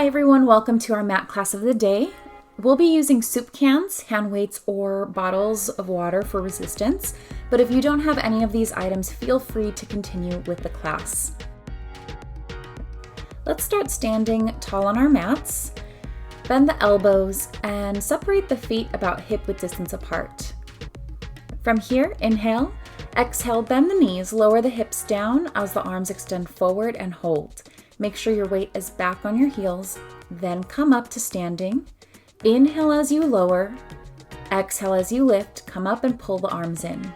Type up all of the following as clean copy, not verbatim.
everyone, welcome to our mat class of the day. We'll be using soup cans, hand weights, or bottles of water for resistance, but if you don't have any of these items, feel free to continue with the class. Let's start standing tall on our mats. Bend the elbows and separate the feet about hip-width distance apart. From here, inhale, exhale, bend the knees, lower the hips down as the arms extend forward and hold. Make sure your weight is back on your heels, then come up to standing. Inhale as you lower, exhale as you lift, come up and pull the arms in.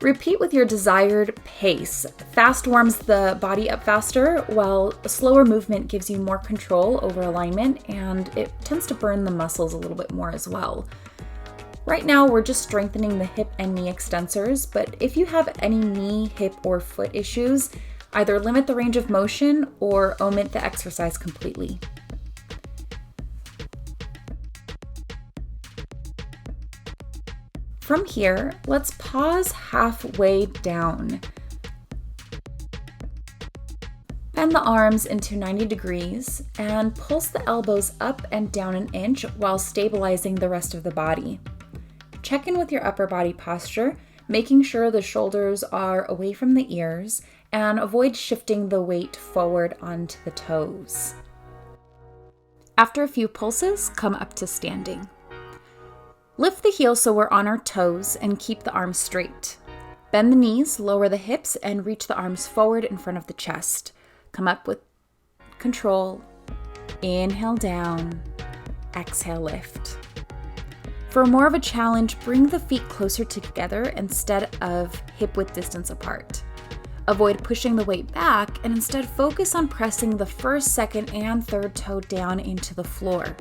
Repeat with your desired pace. Fast warms the body up faster, while a slower movement gives you more control over alignment, and it tends to burn the muscles a little bit more as well. Right now, we're just strengthening the hip and knee extensors, but if you have any knee, hip, or foot issues, either limit the range of motion or omit the exercise completely. From here, let's pause halfway down. Bend the arms into 90 degrees and pulse the elbows up and down an inch while stabilizing the rest of the body. Check in with your upper body posture, making sure the shoulders are away from the ears, and avoid shifting the weight forward onto the toes. After a few pulses, come up to standing. Lift the heels so we're on our toes and keep the arms straight. Bend the knees, lower the hips, and reach the arms forward in front of the chest. Come up with control. Inhale down, exhale lift. For more of a challenge, bring the feet closer together instead of hip-width distance apart. Avoid pushing the weight back and instead focus on pressing the first, second, and third toe down into the floor.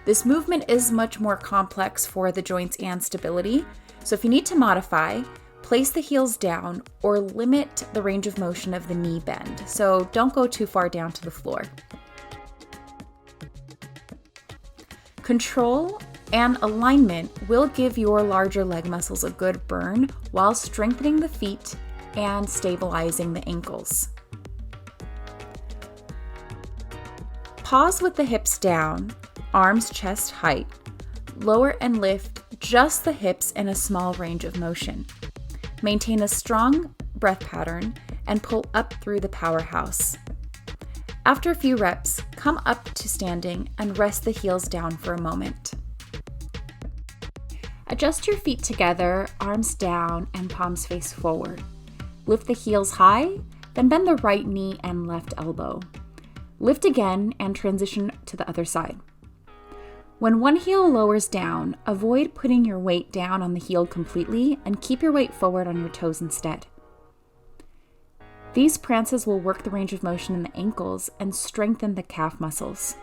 This movement is much more complex for the joints and stability, so if you need to modify, place the heels down or limit the range of motion of the knee bend, so don't go too far down to the floor. Control and alignment will give your larger leg muscles a good burn while strengthening the feet and stabilizing the ankles. Pause with the hips down, arms chest height. Lower and lift just the hips in a small range of motion. Maintain a strong breath pattern and pull up through the powerhouse. After a few reps, come up to standing and rest the heels down for a moment. Adjust your feet together, arms down and palms face forward. Lift the heels high, then bend the right knee and left elbow. Lift again and transition to the other side. When one heel lowers down, avoid putting your weight down on the heel completely and keep your weight forward on your toes instead. These prances will work the range of motion in the ankles and strengthen the calf muscles.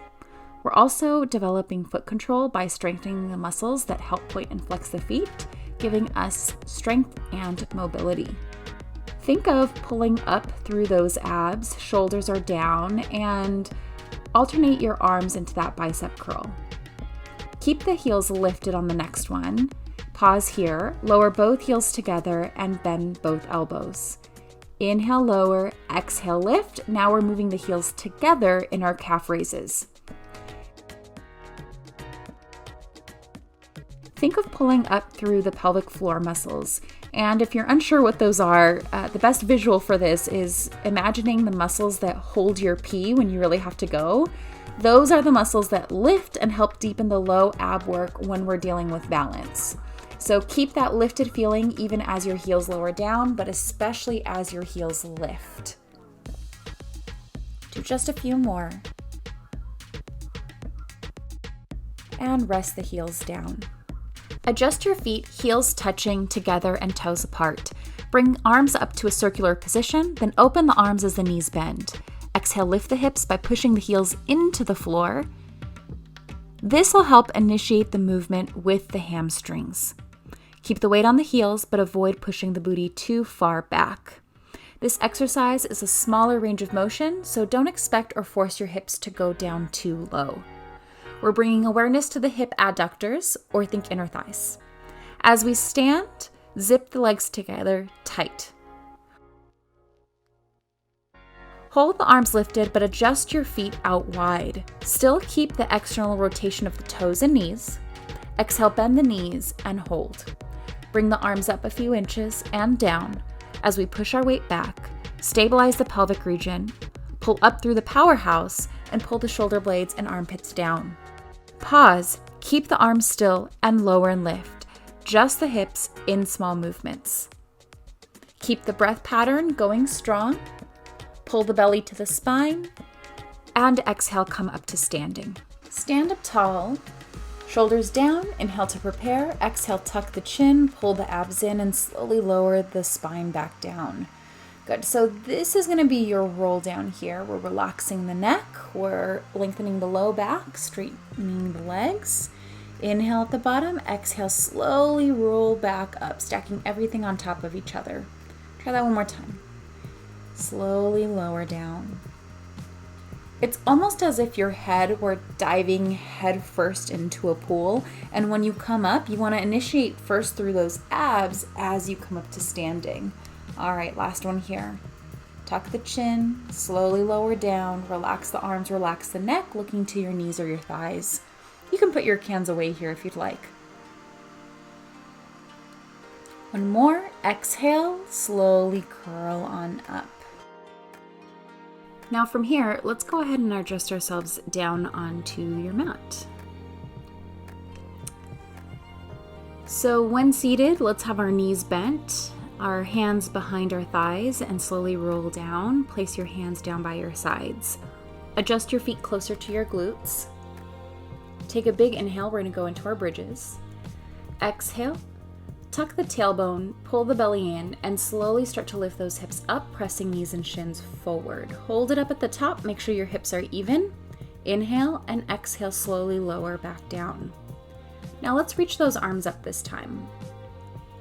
We're also developing foot control by strengthening the muscles that help point and flex the feet, giving us strength and mobility. Think of pulling up through those abs, shoulders are down, and alternate your arms into that bicep curl. Keep the heels lifted on the next one. Pause here, lower both heels together, and bend both elbows. Inhale, lower, exhale, lift. Now we're moving the heels together in our calf raises. Think of pulling up through the pelvic floor muscles. And if you're unsure what those are, the best visual for this is imagining the muscles that hold your pee when you really have to go. Those are the muscles that lift and help deepen the low ab work when we're dealing with balance. So keep that lifted feeling even as your heels lower down, but especially as your heels lift. Do just a few more. And rest the heels down. Adjust your feet, heels touching together and toes apart. Bring arms up to a circular position, then open the arms as the knees bend. Exhale, lift the hips by pushing the heels into the floor. This will help initiate the movement with the hamstrings. Keep the weight on the heels, but avoid pushing the booty too far back. This exercise is a smaller range of motion, so don't expect or force your hips to go down too low. We're bringing awareness to the hip adductors, or think inner thighs. As we stand, zip the legs together tight. Hold the arms lifted, but adjust your feet out wide. Still keep the external rotation of the toes and knees. Exhale, bend the knees and hold. Bring the arms up a few inches and down as we push our weight back. Stabilize the pelvic region. Pull up through the powerhouse and pull the shoulder blades and armpits down. Pause, keep the arms still and lower and lift. Just the hips in small movements. Keep the breath pattern going strong. Pull the belly to the spine and exhale, come up to standing. Stand up tall, shoulders down, inhale to prepare. Exhale, tuck the chin, pull the abs in and slowly lower the spine back down. Good, so this is gonna be your roll down here. We're relaxing the neck, we're lengthening the low back, straightening the legs. Inhale at the bottom, exhale, slowly roll back up, stacking everything on top of each other. Try that one more time. Slowly lower down. It's almost as if your head were diving head first into a pool, and when you come up, you wanna initiate first through those abs as you come up to standing. All right, last one here. Tuck the chin, slowly lower down, relax the arms, relax the neck, looking to your knees or your thighs. You can put your hands away here if you'd like. One more, exhale, slowly curl on up. Now from here, let's go ahead and adjust ourselves down onto your mat. So when seated, let's have our knees bent, our hands behind our thighs, and slowly roll down. Place your hands down by your sides. Adjust your feet closer to your glutes. Take a big inhale, we're gonna go into our bridges. Exhale, tuck the tailbone, pull the belly in, and slowly start to lift those hips up, pressing knees and shins forward. Hold it up at the top, make sure your hips are even. Inhale and exhale, slowly lower back down. Now let's reach those arms up this time.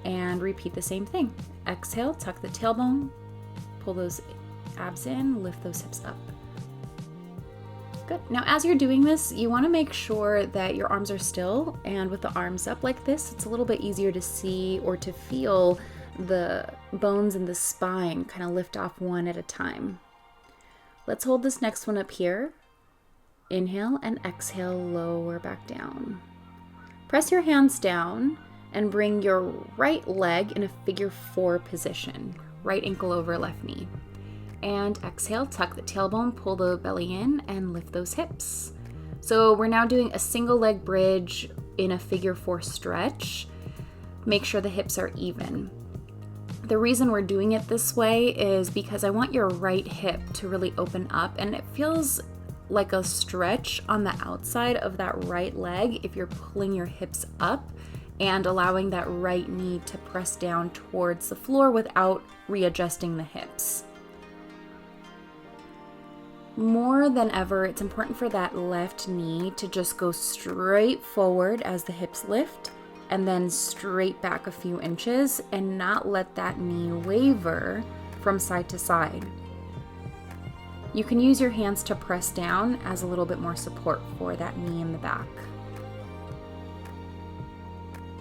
And repeat the same thing. Exhale, tuck the tailbone, pull those abs in, lift those hips up. Good. Now as you're doing this, you want to make sure that your arms are still, and with the arms up like this, it's a little bit easier to see or to feel the bones in the spine kind of lift off one at a time. Let's hold this next one up here. Inhale and exhale, lower back down. Press your hands down and bring your right leg in a figure 4 position, right ankle over left knee. And exhale, tuck the tailbone, pull the belly in, and lift those hips. So we're now doing a single leg bridge in a figure 4 stretch. Make sure the hips are even. The reason we're doing it this way is because I want your right hip to really open up, and it feels like a stretch on the outside of that right leg if you're pulling your hips up and allowing that right knee to press down towards the floor without readjusting the hips. More than ever, it's important for that left knee to just go straight forward as the hips lift and then straight back a few inches and not let that knee waver from side to side. You can use your hands to press down as a little bit more support for that knee in the back.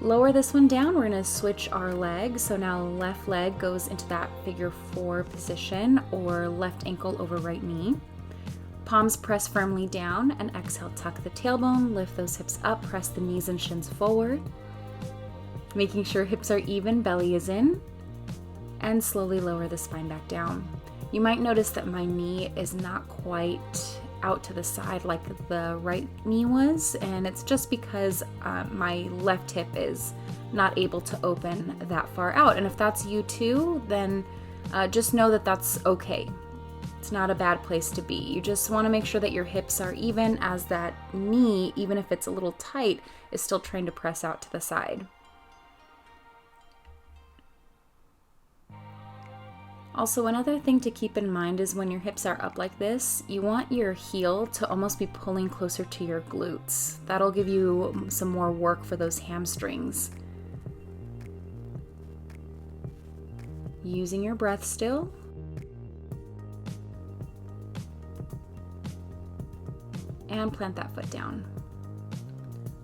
Lower this one down, we're gonna switch our legs. So now left leg goes into that figure 4 position, or left ankle over right knee. Palms press firmly down, and exhale, tuck the tailbone, lift those hips up, press the knees and shins forward. Making sure hips are even, belly is in, and slowly lower the spine back down. You might notice that my knee is not quite out to the side like the right knee was, and it's just because my left hip is not able to open that far out. And if that's you too, then just know that that's okay. It's not a bad place to be. You just want to make sure that your hips are even, as that knee, even if it's a little tight, is still trying to press out to the side. Also, another thing to keep in mind is when your hips are up like this, you want your heel to almost be pulling closer to your glutes. That'll give you some more work for those hamstrings. Using your breath still. And plant that foot down.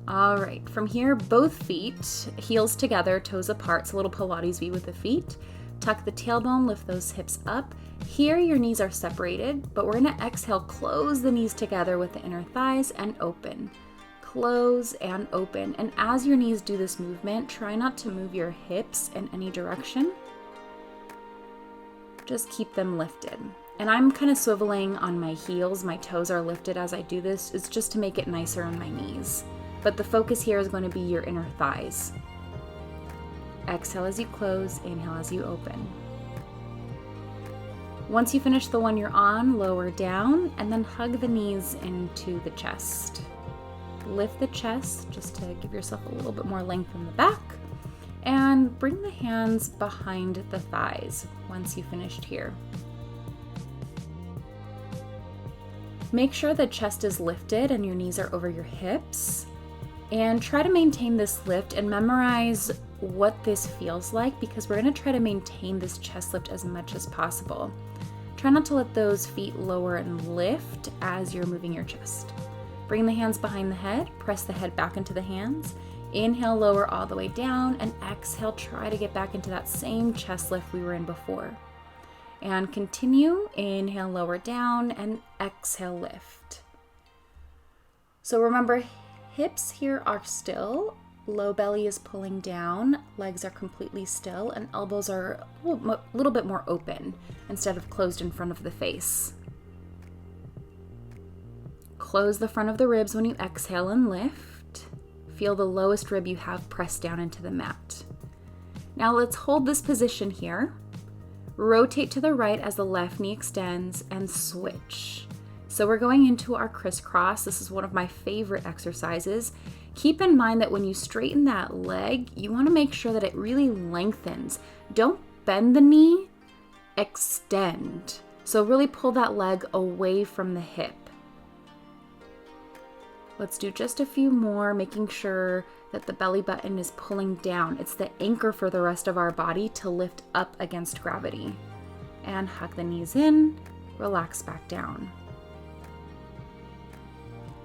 All right, from here, both feet, heels together, toes apart, so a little Pilates V with the feet. Tuck the tailbone, lift those hips up. Here your knees are separated, but we're gonna exhale, close the knees together with the inner thighs and open. Close and open. And as your knees do this movement, try not to move your hips in any direction. Just keep them lifted. And I'm kind of swiveling on my heels. My toes are lifted as I do this. It's just to make it nicer on my knees. But the focus here is going to be your inner thighs. Exhale as you close, inhale as you open. Once you finish the one you're on, lower down and then hug the knees into the chest. Lift the chest just to give yourself a little bit more length in the back. And bring the hands behind the thighs once you've finished here. Make sure the chest is lifted and your knees are over your hips. And try to maintain this lift and memorize what this feels like, because we're going to try to maintain this chest lift as much as possible. Try not to let those feet lower and lift as you're moving your chest. Bring the hands behind the head, press the head back into the hands. Inhale, lower all the way down, and exhale, try to get back into that same chest lift we were in before. And continue, inhale, lower down, and exhale, lift. So remember, hips here are still, low belly is pulling down, legs are completely still, and elbows are a little bit more open instead of closed in front of the face. Close the front of the ribs when you exhale and lift. Feel the lowest rib you have pressed down into the mat. Now let's hold this position here. Rotate to the right as the left knee extends and switch. So we're going into our crisscross. This is one of my favorite exercises. Keep in mind that when you straighten that leg, you want to make sure that it really lengthens. Don't bend the knee, extend. So really pull that leg away from the hip. Let's do just a few more, making sure that the belly button is pulling down. It's the anchor for the rest of our body to lift up against gravity. And hug the knees in, relax back down.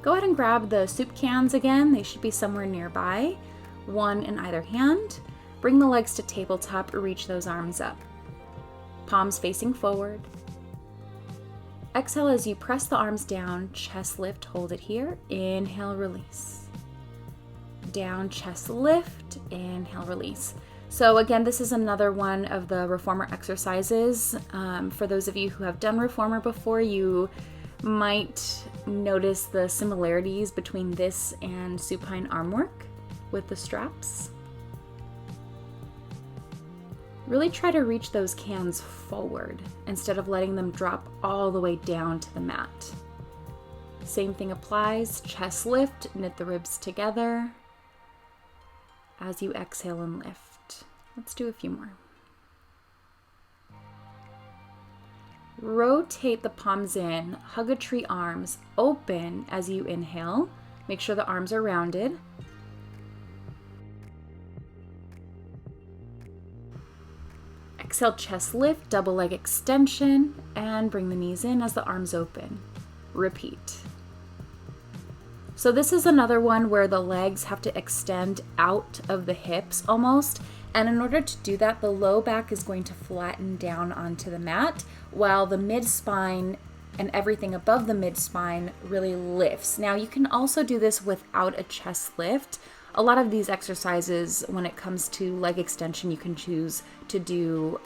Go ahead and grab the soup cans again. They should be somewhere nearby, one in either hand. Bring the legs to tabletop, reach those arms up. Palms facing forward. Exhale as you press the arms down, chest lift, hold it here. Inhale, release. Down, chest lift, inhale, release. So again, this is another one of the reformer exercises. For those of you who have done reformer before, you might notice the similarities between this and supine arm work with the straps. Really try to reach those cans forward instead of letting them drop all the way down to the mat. Same thing applies, chest lift, knit the ribs together as you exhale and lift. Let's do a few more. Rotate the palms in, hug a tree arms, open as you inhale. Make sure the arms are rounded. Exhale, chest lift, double leg extension, and bring the knees in as the arms open. Repeat. So this is another one where the legs have to extend out of the hips almost. And in order to do that, the low back is going to flatten down onto the mat, while the mid-spine and everything above the mid-spine really lifts. Now you can also do this without a chest lift. A lot of these exercises, when it comes to leg extension, you can choose to do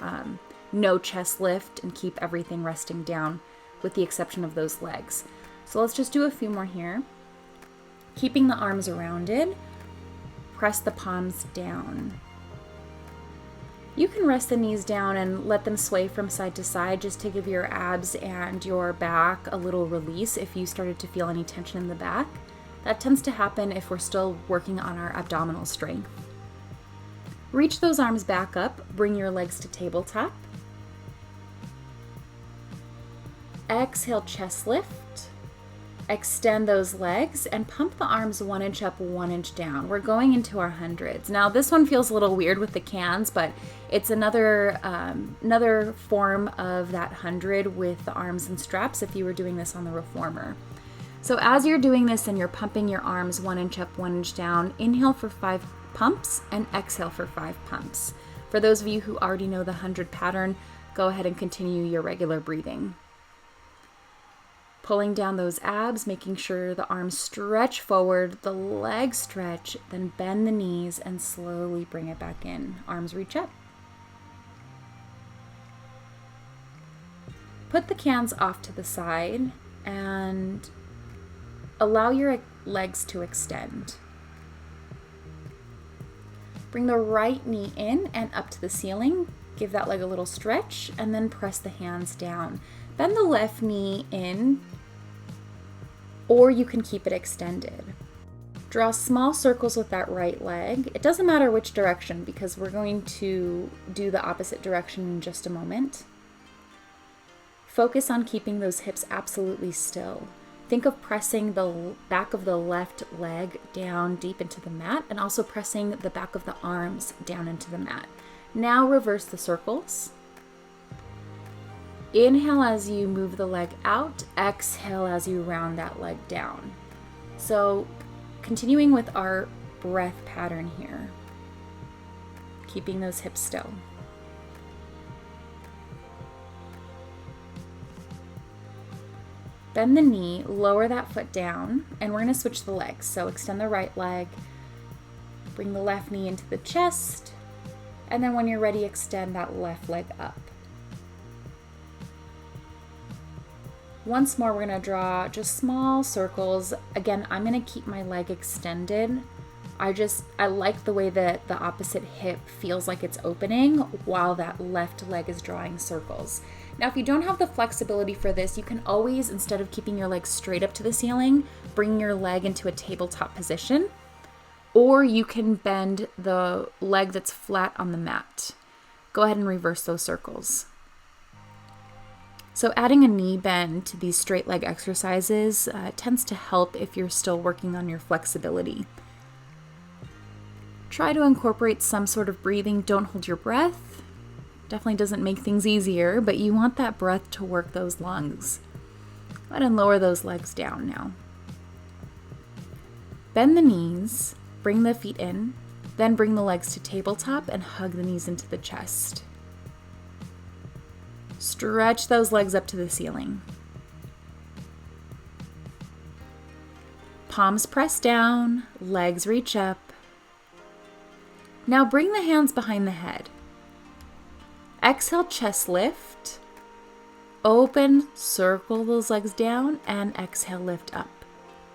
no chest lift and keep everything resting down with the exception of those legs. So let's just do a few more here. Keeping the arms rounded, press the palms down. You can rest the knees down and let them sway from side to side just to give your abs and your back a little release if you started to feel any tension in the back. That tends to happen if we're still working on our abdominal strength. Reach those arms back up, bring your legs to tabletop. Exhale, chest lift. Extend those legs and pump the arms 1 inch up, 1 inch down. We're going into our hundreds. Now this one feels a little weird with the cans, but it's another form of that 100 with the arms and straps if you were doing this on the reformer. So as you're doing this and you're pumping your arms 1 inch up, 1 inch down, inhale for 5 pumps and exhale for 5 pumps. For those of you who already know the 100 pattern, go ahead and continue your regular breathing. Pulling down those abs, making sure the arms stretch forward, the legs stretch, then bend the knees and slowly bring it back in. Arms reach up. Put the cans off to the side and allow your legs to extend. Bring the right knee in and up to the ceiling. Give that leg a little stretch and then press the hands down. Bend the left knee in, or you can keep it extended. Draw small circles with that right leg. It doesn't matter which direction because we're going to do the opposite direction in just a moment. Focus on keeping those hips absolutely still. Think of pressing the back of the left leg down deep into the mat and also pressing the back of the arms down into the mat. Now reverse the circles. Inhale as you move the leg out, exhale as you round that leg down. So continuing with our breath pattern here, keeping those hips still. Bend the knee, lower that foot down, and we're going to switch the legs. So extend the right leg, bring the left knee into the chest, and then when you're ready, extend that left leg up. Once more, we're going to draw just small circles. Again, I'm going to keep my leg extended. I like the way that the opposite hip feels like it's opening while that left leg is drawing circles. Now, if you don't have the flexibility for this, you can always, instead of keeping your leg straight up to the ceiling, bring your leg into a tabletop position, or you can bend the leg that's flat on the mat. Go ahead and reverse those circles. So adding a knee bend to these straight leg exercises tends to help if you're still working on your flexibility. Try to incorporate some sort of breathing. Don't hold your breath. Definitely doesn't make things easier, but you want that breath to work those lungs. Go ahead and lower those legs down now. Bend the knees, bring the feet in, then bring the legs to tabletop and hug the knees into the chest. Stretch those legs up to the ceiling. Palms press down, legs reach up. Now bring the hands behind the head. Exhale, chest lift. Open, circle those legs down, and exhale, lift up.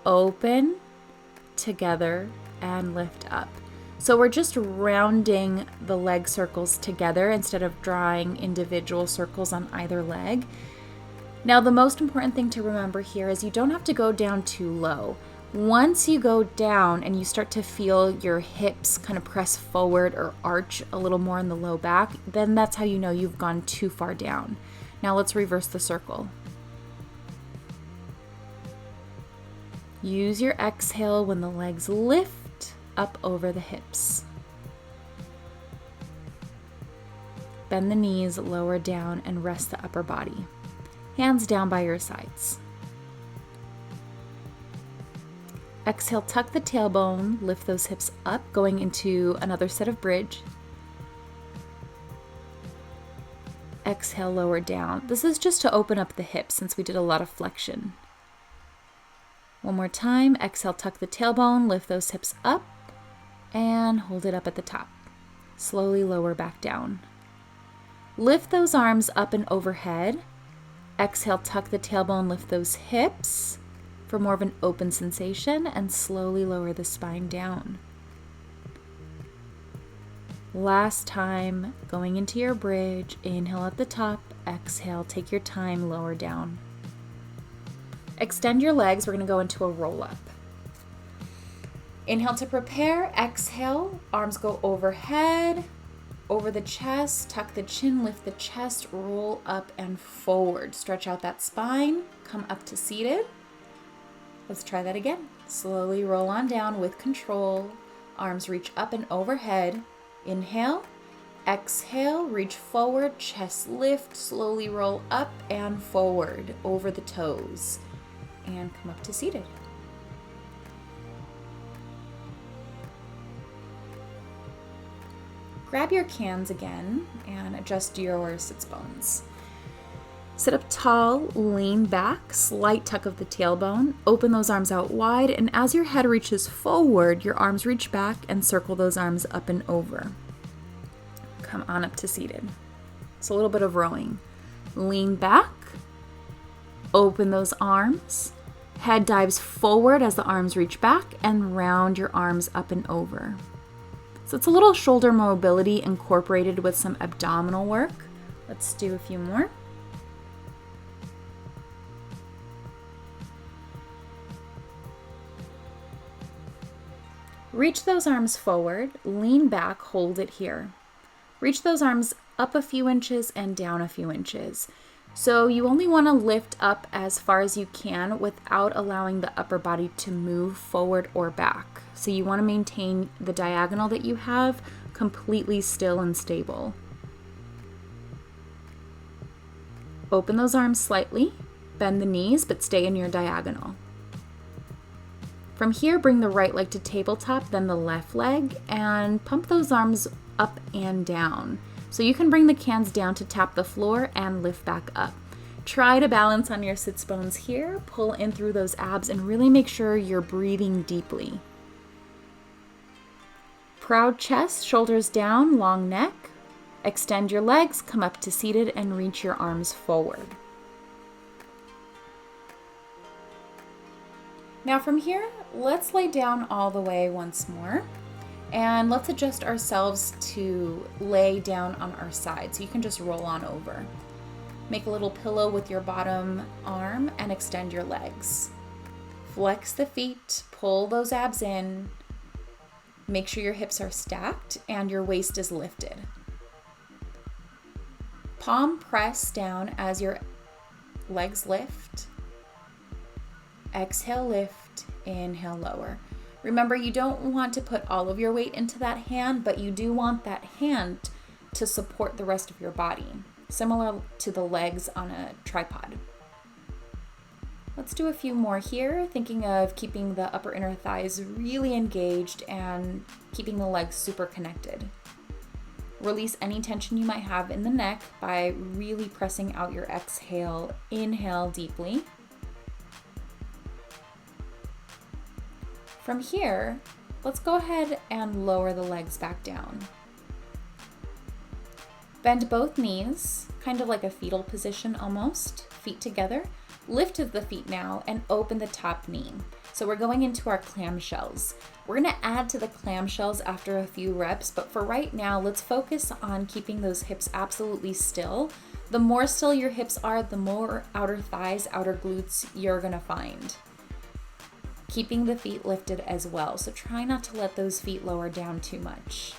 Open, together, and lift up. So we're just rounding the leg circles together instead of drawing individual circles on either leg. Now, the most important thing to remember here is you don't have to go down too low. Once you go down and you start to feel your hips kind of press forward or arch a little more in the low back, then that's how you know you've gone too far down. Now let's reverse the circle. Use your exhale when the legs lift up over the hips. Bend the knees, lower down, and rest the upper body. Hands down by your sides. Exhale, tuck the tailbone, lift those hips up, going into another set of bridge. Exhale, lower down. This is just to open up the hips since we did a lot of flexion. One more time. Exhale, tuck the tailbone, lift those hips up, and hold it up at the top. Slowly lower back down. Lift those arms up and overhead. Exhale, tuck the tailbone, lift those hips for more of an open sensation, and slowly lower the spine down. Last time, going into your bridge, inhale at the top, exhale, take your time, lower down. Extend your legs, we're going to go into a roll-up. Inhale to prepare, exhale, arms go overhead, over the chest, tuck the chin, lift the chest, roll up and forward. Stretch out that spine, come up to seated. Let's try that again. Slowly roll on down with control. Arms reach up and overhead. Inhale, exhale, reach forward, chest lift, slowly roll up and forward over the toes. And come up to seated. Grab your cans again and adjust your sits bones. Sit up tall, lean back, slight tuck of the tailbone, open those arms out wide, and as your head reaches forward, your arms reach back and circle those arms up and over. Come on up to seated. It's a little bit of rowing. Lean back, open those arms, head dives forward as the arms reach back, and round your arms up and over. So it's a little shoulder mobility incorporated with some abdominal work. Let's do a few more. Reach those arms forward, lean back, hold it here. Reach those arms up a few inches and down a few inches. So you only want to lift up as far as you can without allowing the upper body to move forward or back. So you want to maintain the diagonal that you have completely still and stable. Open those arms slightly, bend the knees, but stay in your diagonal. From here, bring the right leg to tabletop, then the left leg, and pump those arms up and down. So you can bring the cans down to tap the floor and lift back up. Try to balance on your sits bones here, pull in through those abs, and really make sure you're breathing deeply. Proud chest, shoulders down, long neck. Extend your legs, come up to seated, and reach your arms forward. Now from here, let's lay down all the way once more. And let's adjust ourselves to lay down on our side. So you can just roll on over. Make a little pillow with your bottom arm and extend your legs. Flex the feet, pull those abs in. Make sure your hips are stacked and your waist is lifted. Palm press down as your legs lift. Exhale, lift, inhale, lower. Remember, you don't want to put all of your weight into that hand, but you do want that hand to support the rest of your body, similar to the legs on a tripod. Let's do a few more here, thinking of keeping the upper inner thighs really engaged and keeping the legs super connected. Release any tension you might have in the neck by really pressing out your exhale. Inhale deeply. From here, let's go ahead and lower the legs back down. Bend both knees, kind of like a fetal position almost, feet together. Lift the feet now and open the top knee. So we're going into our clam shells. We're gonna add to the clam shells after a few reps, but for right now, let's focus on keeping those hips absolutely still. The more still your hips are, the more outer thighs, outer glutes you're gonna find. Keeping the feet lifted as well, so try not to let those feet lower down too much.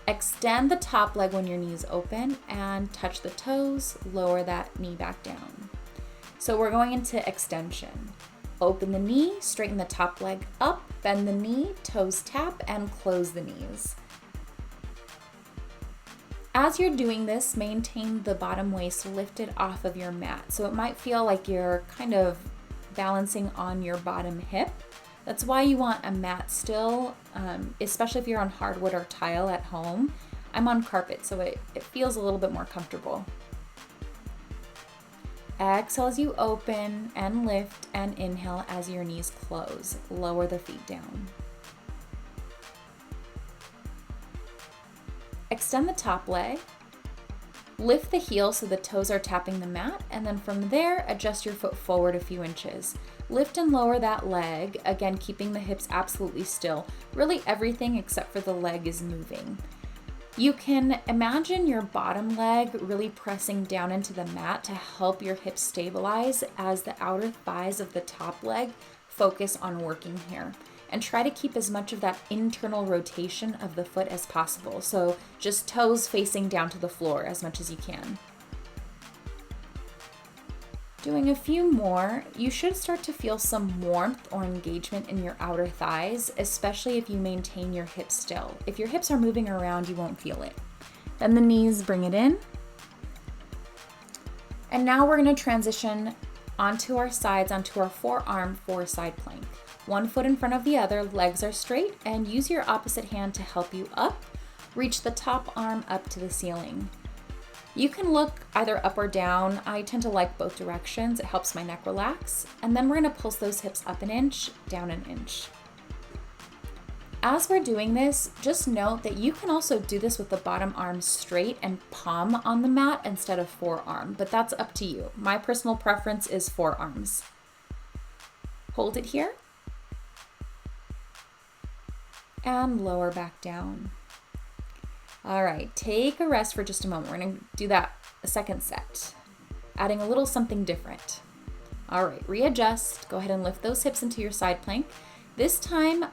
Extend the top leg when your knees open and touch the toes, lower that knee back down. So we're going into extension. Open the knee, straighten the top leg up, bend the knee, toes tap, and close the knees. As you're doing this, maintain the bottom waist lifted off of your mat. So it might feel like you're kind of balancing on your bottom hip. That's why you want a mat still, especially if you're on hardwood or tile at home. I'm on carpet, so it feels a little bit more comfortable. Exhale as you open and lift, and inhale as your knees close. Lower the feet down. Extend the top leg. Lift the heel so the toes are tapping the mat, and then from there, adjust your foot forward a few inches. Lift and lower that leg, again, keeping the hips absolutely still. Really everything except for the leg is moving. You can imagine your bottom leg really pressing down into the mat to help your hips stabilize as the outer thighs of the top leg focus on working here. And try to keep as much of that internal rotation of the foot as possible. So just toes facing down to the floor as much as you can. Doing a few more, you should start to feel some warmth or engagement in your outer thighs, especially if you maintain your hips still. If your hips are moving around, you won't feel it. Then the knees, bring it in. And now we're going to transition onto our sides, onto our forearm side plank. One foot in front of the other, legs are straight, and use your opposite hand to help you up. Reach the top arm up to the ceiling. You can look either up or down. I tend to like both directions. It helps my neck relax. And then we're gonna pulse those hips up an inch, down an inch. As we're doing this, just note that you can also do this with the bottom arm straight and palm on the mat instead of forearm, but that's up to you. My personal preference is forearms. Hold it here. And lower back down. All right, take a rest for just a moment. We're gonna do that a second set, adding a little something different. All right, readjust. Go ahead and lift those hips into your side plank. This time,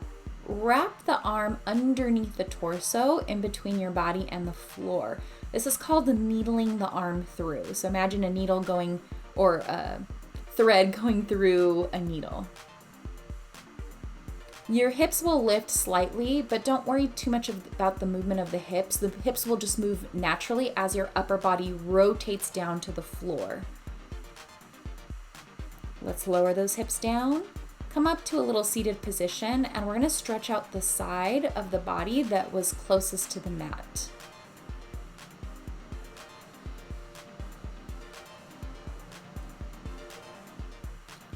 wrap the arm underneath the torso in between your body and the floor. This is called needling the arm through. So imagine a needle going, or a thread going through a needle. Your hips will lift slightly, but don't worry too much about the movement of the hips. The hips will just move naturally as your upper body rotates down to the floor. Let's lower those hips down. Come up to a little seated position, and we're going to stretch out the side of the body that was closest to the mat.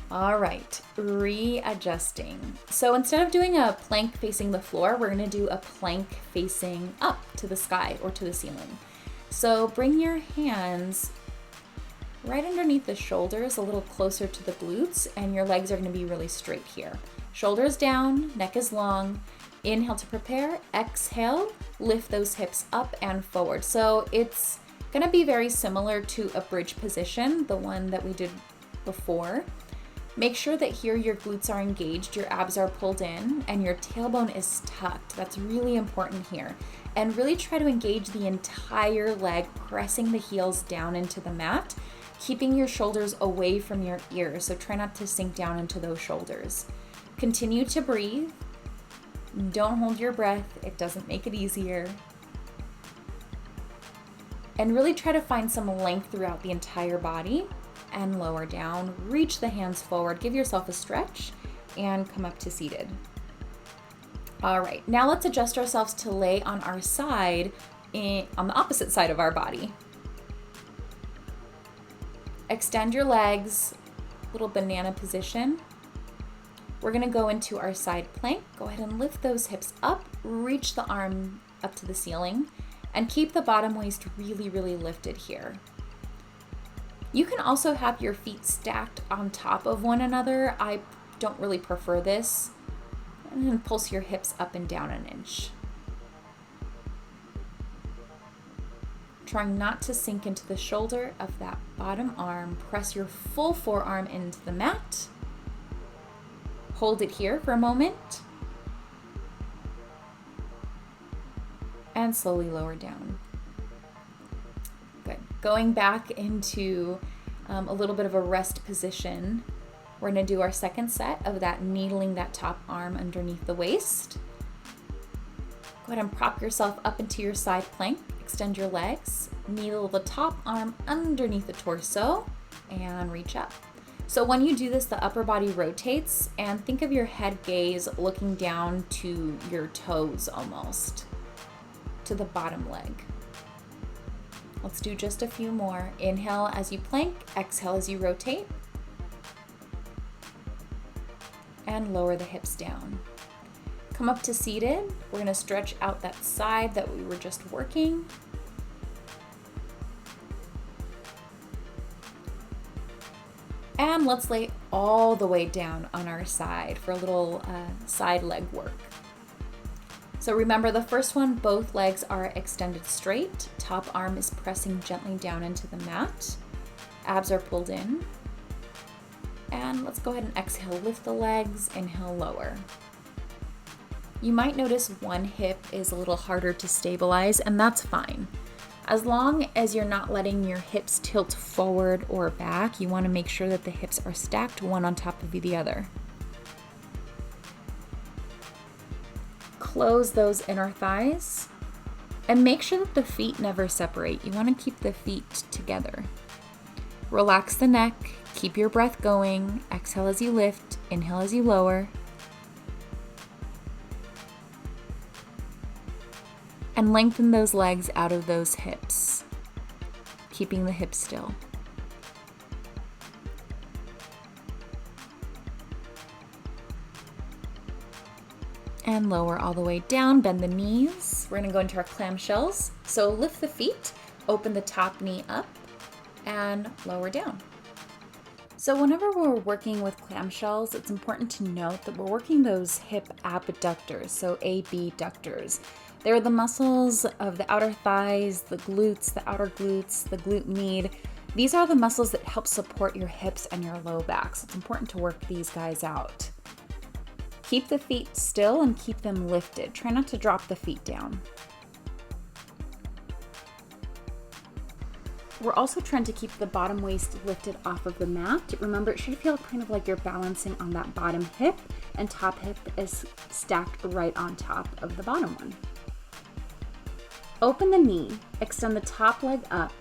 All right, readjusting. So instead of doing a plank facing the floor, we're gonna do a plank facing up to the sky or to the ceiling. So bring your hands right underneath the shoulders, a little closer to the glutes, and your legs are gonna be really straight here. Shoulders down, neck is long. Inhale to prepare, exhale, lift those hips up and forward. So it's gonna be very similar to a bridge position, the one that we did before. Make sure that here your glutes are engaged, your abs are pulled in, and your tailbone is tucked. That's really important here. And really try to engage the entire leg, pressing the heels down into the mat, keeping your shoulders away from your ears. So try not to sink down into those shoulders. Continue to breathe. Don't hold your breath. It doesn't make it easier. And really try to find some length throughout the entire body. And lower down, reach the hands forward, give yourself a stretch, and come up to seated. All right, now let's adjust ourselves to lay on our side, on the opposite side of our body. Extend your legs, little banana position. We're gonna go into our side plank. Go ahead and lift those hips up, reach the arm up to the ceiling, and keep the bottom waist really, really lifted here. You can also have your feet stacked on top of one another. I don't really prefer this. And then pulse your hips up and down an inch. Trying not to sink into the shoulder of that bottom arm. Press your full forearm into the mat. Hold it here for a moment. And slowly lower down. Good. Going back into a little bit of a rest position. We're going to do our second set of that needling that top arm underneath the waist. Go ahead and prop yourself up into your side plank. Extend your legs. Needle the top arm underneath the torso and reach up. So when you do this, the upper body rotates, and think of your head gaze looking down to your toes almost, to the bottom leg. Let's do just a few more. Inhale as you plank, exhale as you rotate. And lower the hips down. Come up to seated. We're gonna stretch out that side that we were just working. And let's lay all the way down on our side for a little side leg work. So remember the first one, both legs are extended straight. Top arm is pressing gently down into the mat. Abs are pulled in. And let's go ahead and exhale, lift the legs, inhale, lower. You might notice one hip is a little harder to stabilize, and that's fine. As long as you're not letting your hips tilt forward or back, you want to make sure that the hips are stacked one on top of the other. Close those inner thighs and make sure that the feet never separate. You want to keep the feet together. Relax the neck, keep your breath going. Exhale as you lift, inhale as you lower. And lengthen those legs out of those hips, keeping the hips still. And lower all the way down, bend the knees. We're gonna go into our clam shells. So lift the feet, open the top knee up, and lower down. So whenever we're working with clamshells, it's important to note that we're working those hip abductors, so abductors. They're the muscles of the outer thighs, the glutes, the outer glutes, the glute med. These are the muscles that help support your hips and your low back, so it's important to work these guys out. Keep the feet still and keep them lifted. Try not to drop the feet down. We're also trying to keep the bottom waist lifted off of the mat. Remember, it should feel kind of like you're balancing on that bottom hip, and top hip is stacked right on top of the bottom one. Open the knee, extend the top leg up,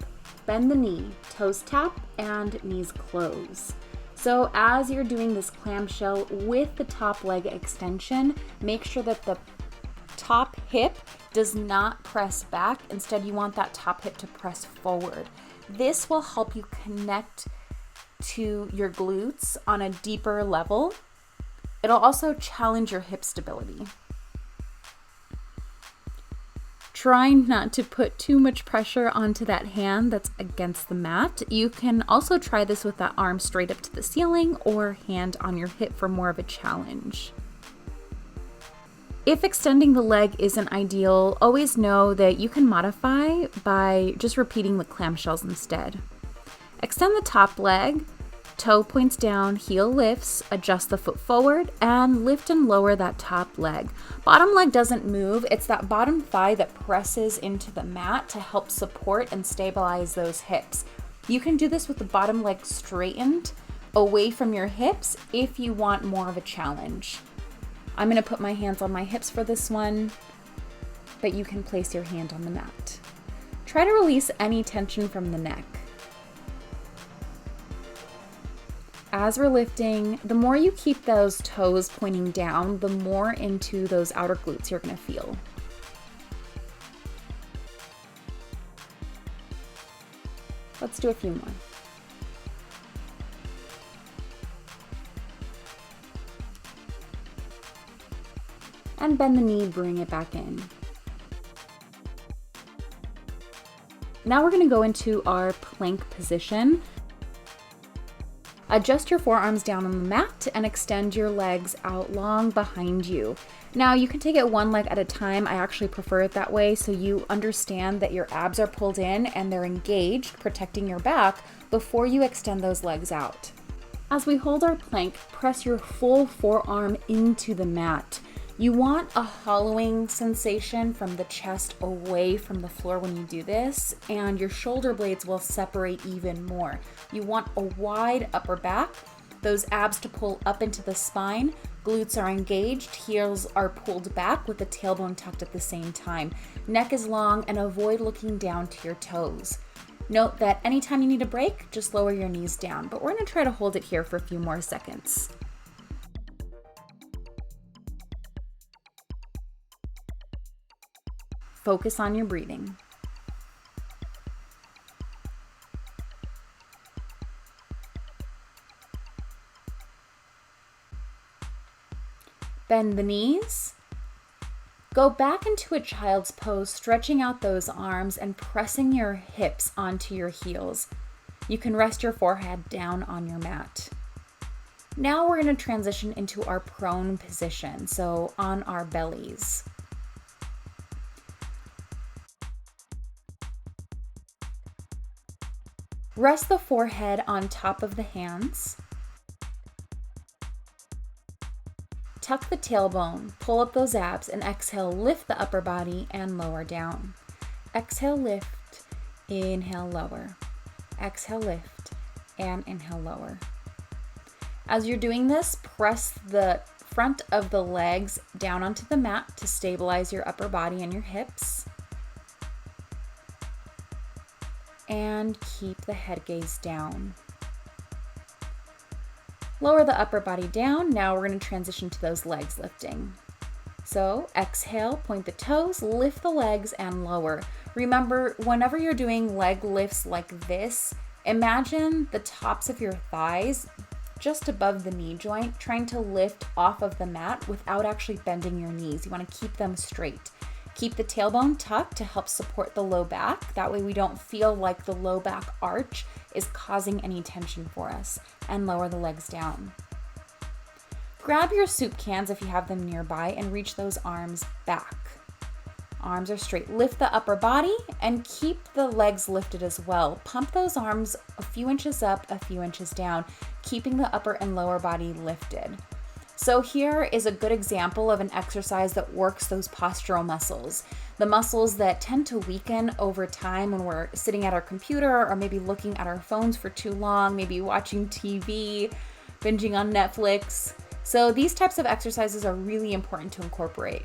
bend the knee, toes tap, and knees close. So as you're doing this clamshell with the top leg extension, make sure that the top hip does not press back. Instead, you want that top hip to press forward. This will help you connect to your glutes on a deeper level. It'll also challenge your hip stability. Try not to put too much pressure onto that hand that's against the mat. You can also try this with that arm straight up to the ceiling or hand on your hip for more of a challenge. If extending the leg isn't ideal, always know that you can modify by just repeating the clamshells instead. Extend the top leg, toe points down, heel lifts, adjust the foot forward, and lift and lower that top leg. Bottom leg doesn't move, it's that bottom thigh that presses into the mat to help support and stabilize those hips. You can do this with the bottom leg straightened away from your hips if you want more of a challenge. I'm going to put my hands on my hips for this one, but you can place your hand on the mat. Try to release any tension from the neck. As we're lifting, the more you keep those toes pointing down, the more into those outer glutes you're going to feel. Let's do a few more. And bend the knee, bring it back in. Now we're going to go into our plank position. Adjust your forearms down on the mat and extend your legs out long behind you. Now you can take it one leg at a time. I actually prefer it that way so you understand that your abs are pulled in and they're engaged, protecting your back before you extend those legs out. As we hold our plank, press your full forearm into the mat. You want a hollowing sensation from the chest away from the floor when you do this, and your shoulder blades will separate even more. You want a wide upper back, those abs to pull up into the spine, glutes are engaged, heels are pulled back with the tailbone tucked at the same time. Neck is long, and avoid looking down to your toes. Note that anytime you need a break, just lower your knees down, but we're going to try to hold it here for a few more seconds. Focus on your breathing. Bend the knees. Go back into a child's pose, stretching out those arms and pressing your hips onto your heels. You can rest your forehead down on your mat. Now we're going to transition into our prone position, so on our bellies. Rest the forehead on top of the hands. Tuck the tailbone, pull up those abs, and exhale, lift the upper body and lower down. Exhale, lift, inhale, lower. Exhale, lift, and inhale, lower. As you're doing this, press the front of the legs down onto the mat to stabilize your upper body and your hips. And keep the head gaze down. Lower the upper body down. Now we're going to transition to those legs lifting. So exhale, point the toes, lift the legs and lower. Remember, whenever you're doing leg lifts like this, imagine the tops of your thighs just above the knee joint, trying to lift off of the mat without actually bending your knees. You want to keep them straight. Keep the tailbone tucked to help support the low back. That way we don't feel like the low back arch is causing any tension for us, and lower the legs down. Grab your soup cans if you have them nearby and reach those arms back. Arms are straight. Lift the upper body and keep the legs lifted as well. Pump those arms a few inches up, a few inches down, keeping the upper and lower body lifted. So here is a good example of an exercise that works those postural muscles. The muscles that tend to weaken over time when we're sitting at our computer or maybe looking at our phones for too long, maybe watching TV, binging on Netflix. So these types of exercises are really important to incorporate.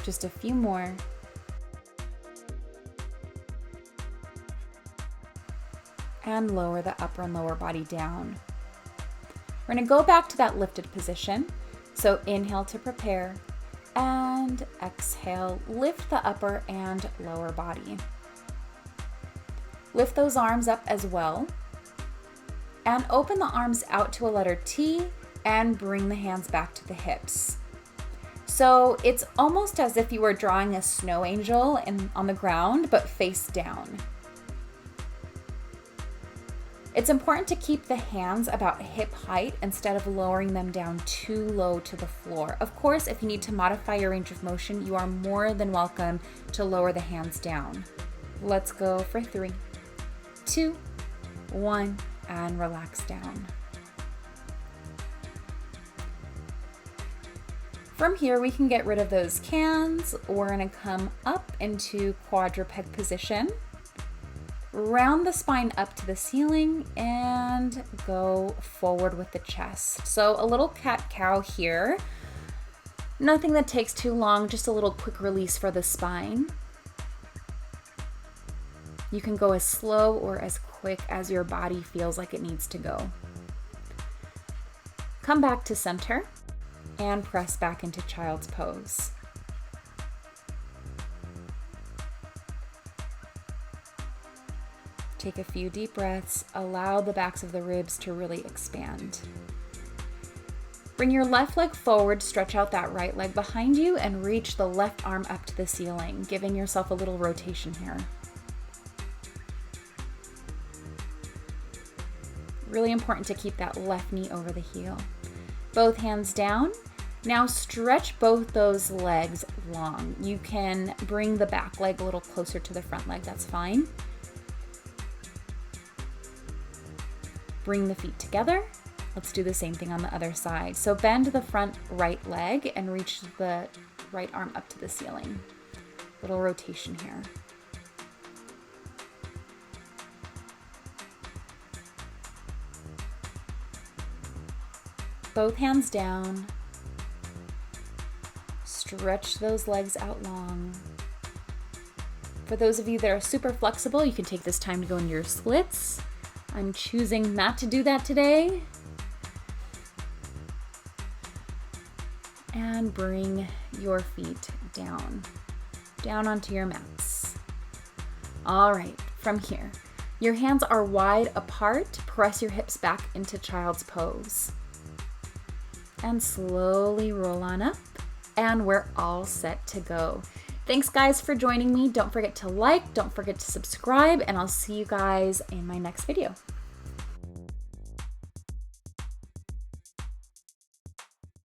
Just a few more. And lower the upper and lower body down. We're going to go back to that lifted position. So inhale to prepare and exhale, lift the upper and lower body. Lift those arms up as well and open the arms out to a letter T and bring the hands back to the hips. So it's almost as if you were drawing a snow angel on the ground, but face down. It's important to keep the hands about hip height instead of lowering them down too low to the floor. Of course, if you need to modify your range of motion, you are more than welcome to lower the hands down. Let's go for 3, 2, 1, and relax down. From here, we can get rid of those cans. We're gonna come up into quadruped position, round the spine up to the ceiling, and go forward with the chest. So a little cat-cow here. Nothing that takes too long, just a little quick release for the spine. You can go as slow or as quick as your body feels like it needs to go. Come back to center and press back into child's pose. Take a few deep breaths. Allow the backs of the ribs to really expand. Bring your left leg forward, stretch out that right leg behind you, and reach the left arm up to the ceiling, giving yourself a little rotation here. Really important to keep that left knee over the heel. Both hands down. Now stretch both those legs long. You can bring the back leg a little closer to the front leg, that's fine. Bring the feet together. Let's do the same thing on the other side. So bend the front right leg and reach the right arm up to the ceiling. Little rotation here. Both hands down. Stretch those legs out long. For those of you that are super flexible, you can take this time to go into your splits. I'm choosing not to do that today. And bring your feet down onto your mats. All right, from here, your hands are wide apart. Press your hips back into child's pose. And slowly roll on up, and we're all set to go. Thanks guys for joining me. Don't forget to like, don't forget to subscribe, and I'll see you guys in my next video.